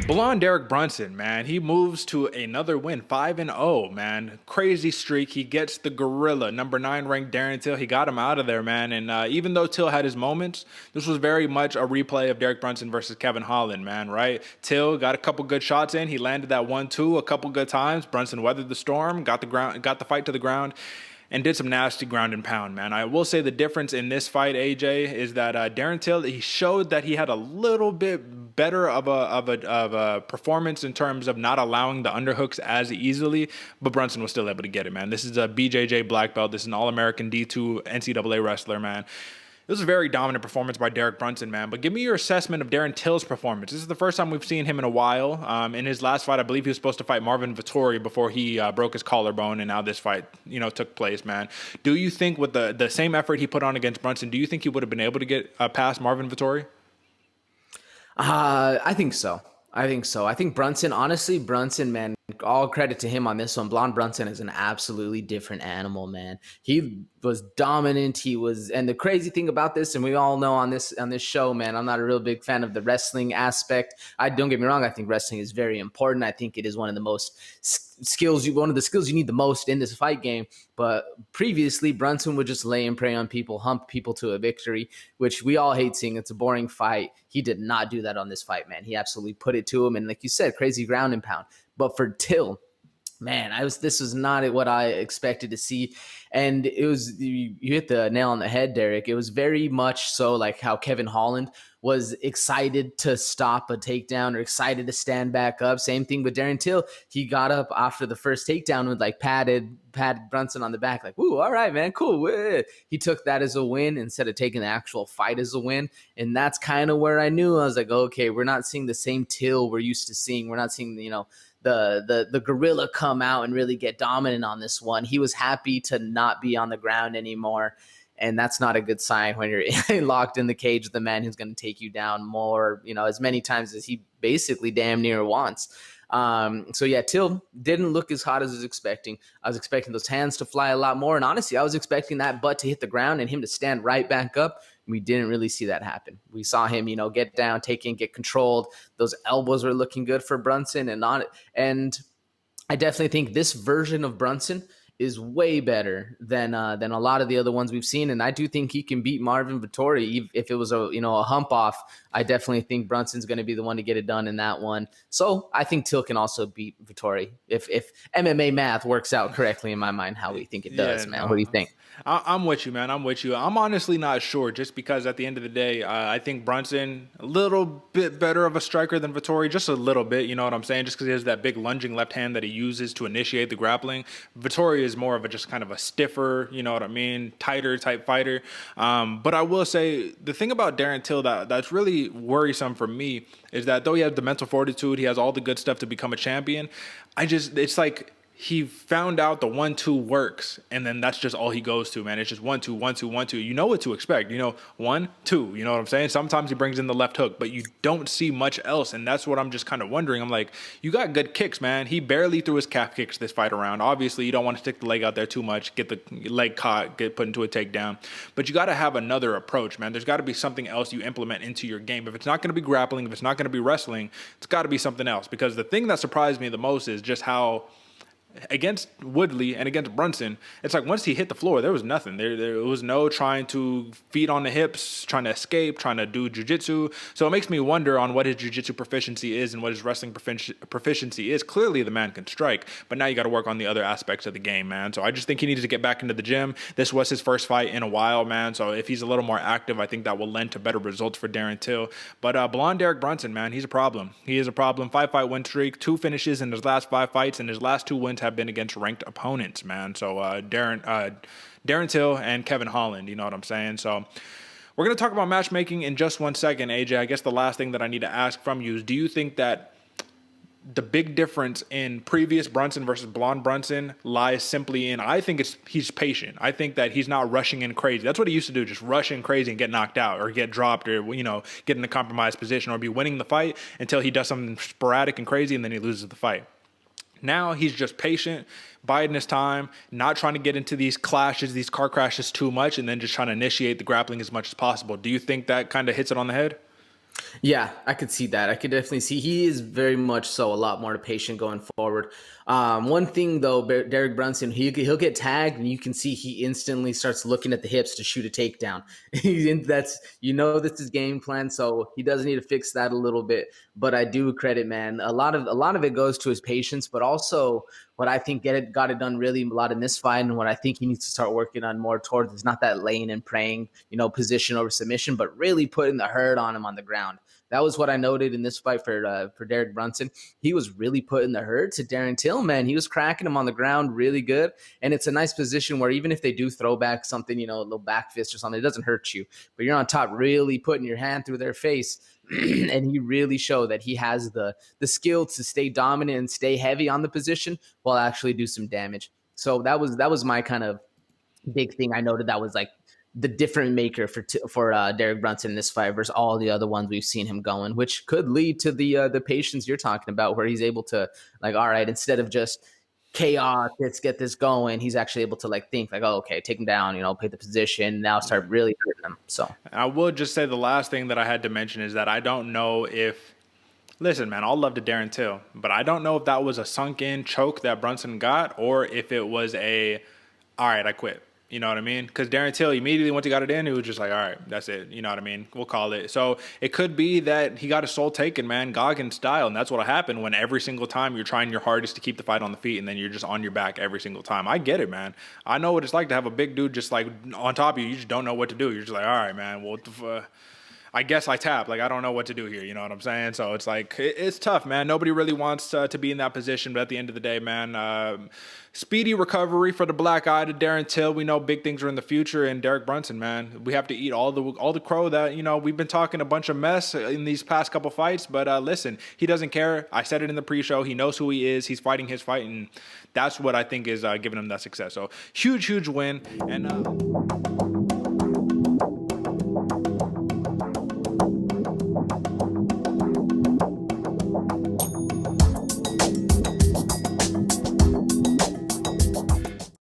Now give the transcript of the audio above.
Blonde Derek Brunson, man, he moves to another win, 5-0, man. Crazy streak. He gets the gorilla, number 9 ranked Darren Till. He got him out of there, man. And even though Till had his moments, this was very much a replay of Derek Brunson versus Kevin Holland, man, right? Till got a couple good shots in. He landed that 1-2 a couple good times. Brunson weathered the storm, got the fight to the ground, and did some nasty ground and pound, man. I will say the difference in this fight, AJ, is that Darren Till, he showed that he had a little bit better of a performance in terms of not allowing the underhooks as easily, but Brunson was still able to get it, man. This is a BJJ black belt. This is an All-American D2 NCAA wrestler, man. This was a very dominant performance by Derek Brunson, man. But give me your assessment of Darren Till's performance. This is the first time we've seen him in a while. In his last fight, I believe he was supposed to fight Marvin Vettori before he broke his collarbone, and now this fight, took place, man. Do you think with the same effort he put on against Brunson, do you think he would have been able to get past Marvin Vettori? I think so. I think Brunson, honestly, man, all credit to him on this one. Blonde Brunson is an absolutely different animal, man. He was dominant. And the crazy thing about this, and we all know on this show, man, I'm not a real big fan of the wrestling aspect. Don't get me wrong. I think wrestling is very important. I think it is one of the most skills you need the most in this fight game. But previously, Brunson would just lay and prey on people, hump people to a victory, which we all hate seeing. It's a boring fight. He did not do that on this fight, man. He absolutely put it to him. And like you said, crazy ground and pound. But for Till, man, this was not what I expected to see. And it was, you hit the nail on the head, Derek. It was very much so like how Kevin Holland was excited to stop a takedown or excited to stand back up. Same thing with Darren Till. He got up after the first takedown with like patted Brunson on the back, like, "Ooh, all right, man, cool." He took that as a win instead of taking the actual fight as a win. And that's kind of where I knew. I was like, okay, we're not seeing the same Till we're used to seeing. We're not seeing, the gorilla come out and really get dominant on this one. He was happy to not be on the ground anymore. And that's not a good sign when you're locked in the cage with the man who's going to take you down more, as many times as he basically damn near wants. Till didn't look as hot as I was expecting. I was expecting those hands to fly a lot more. And honestly, I was expecting that butt to hit the ground and him to stand right back up. We didn't really see that happen. We saw him, get down, get controlled. Those elbows were looking good for Brunson and I definitely think this version of Brunson is way better than a lot of the other ones we've seen, and I do think he can beat Marvin Vettori if it was a hump off. I definitely think Brunson's going to be the one to get it done in that one. So I think Till can also beat Vettori if MMA math works out correctly in my mind how we think it does, man. What do you think? I'm with you, man. I'm with you. I'm honestly not sure, just because at the end of the day, I think Brunson a little bit better of a striker than Vettori, just a little bit. You know what I'm saying? Just because he has that big lunging left hand that he uses to initiate the grappling. Vettori is more of just kind of a stiffer, you know what I mean, tighter type fighter. But I will say the thing about Darren Till that's really worrisome for me is that though he has the mental fortitude, he has all the good stuff to become a champion. It's like he found out the 1-2 works, and then that's just all he goes to, man. It's just 1-2, 1-2, 1-2. You know what to expect. 1-2. You know what I'm saying? Sometimes he brings in the left hook, but you don't see much else, and that's what I'm just kind of wondering. I'm like, you got good kicks, man. He barely threw his calf kicks this fight around. Obviously, you don't want to stick the leg out there too much, get the leg caught, get put into a takedown. But you got to have another approach, man. There's got to be something else you implement into your game. If it's not going to be grappling, if it's not going to be wrestling, it's got to be something else. Because the thing that surprised me the most is just how against Woodley and against Brunson, it's like once he hit the floor, there was nothing. There was no trying to feed on the hips, trying to escape, trying to do jiu-jitsu. So it makes me wonder on what his jiu-jitsu proficiency is and what his wrestling proficiency is. Clearly, the man can strike, but now you got to work on the other aspects of the game, man. So I just think he needs to get back into the gym. This was his first fight in a while, man. So if he's a little more active, I think that will lend to better results for Darren Till. But Blonde Derek Brunson, man, he's a problem. He is a problem. 5-fight win streak, 2 finishes in his last 5 fights, and his last 2 wins have been against ranked opponents, man. So Darren Till and Kevin Holland, you know what I'm saying? So we're going to talk about matchmaking in just 1 second, AJ. I guess the last thing that I need to ask from you is, do you think that the big difference in previous Brunson versus Blonde Brunson lies simply in, I think he's patient. I think that he's not rushing in crazy. That's what he used to do, just rush in crazy and get knocked out or get dropped or, get in a compromised position or be winning the fight until he does something sporadic and crazy and then he loses the fight. Now he's just patient, biding his time, not trying to get into these clashes, these car crashes too much, and then just trying to initiate the grappling as much as possible. Do you think that kind of hits it on the head? Yeah, I could see that. I could definitely see he is very much so a lot more patient going forward. One thing though, Derek Brunson, he'll get tagged, and you can see he instantly starts looking at the hips to shoot a takedown. That's this is game plan, so he does need to fix that a little bit. But I do credit, man. A lot of it goes to his patience, but also what I think got it done really a lot in this fight, and what I think he needs to start working on more towards is not that laying and praying, position over submission, but really putting the hurt on him on the ground. That was what I noted in this fight for Derek Brunson. He was really putting the hurt to Darren Till, man. He was cracking him on the ground really good. And it's a nice position where even if they do throw back something, a little back fist or something, it doesn't hurt you. But you're on top, really putting your hand through their face. And he really showed that he has the skill to stay dominant and stay heavy on the position while actually do some damage. So that was my kind of big thing I noted. That was like the different maker for Derek Brunson in this fight versus all the other ones we've seen him going, which could lead to the patience you're talking about, where he's able to, like, all right, instead of just chaos, let's get this going, he's actually able to like think like, oh, okay, take him down, pick the position, now start really hurting him. So And I will just say the last thing that I had to mention is that I don't know if. Listen, man, all love to Darren Till, but I don't know if that was a sunk in choke that Brunson got or if it was all right, I quit. You know what I mean? Because Darren Till immediately, once he got it in, he was just like, all right, that's it. You know what I mean? We'll call it. So it could be that he got his soul taken, man, Goggins style. And that's what'll happen when every single time you're trying your hardest to keep the fight on the feet and then you're just on your back every single time. I get it, man. I know what it's like to have a big dude just like on top of you. You just don't know what to do. You're just like, all right, man, well, I guess I tap. Like, I don't know what to do here. You know what I'm saying? So it's like, it's tough, man. Nobody really wants to be in that position. But at the end of the day, man, speedy recovery for the black eye to Darren Till. We know big things are in the future. And Derek Brunson, man, we have to eat all the crow that, we've been talking a bunch of mess in these past couple fights. But listen, he doesn't care. I said it in the pre-show. He knows who he is. He's fighting his fight. And that's what I think is giving him that success. So huge, huge win. And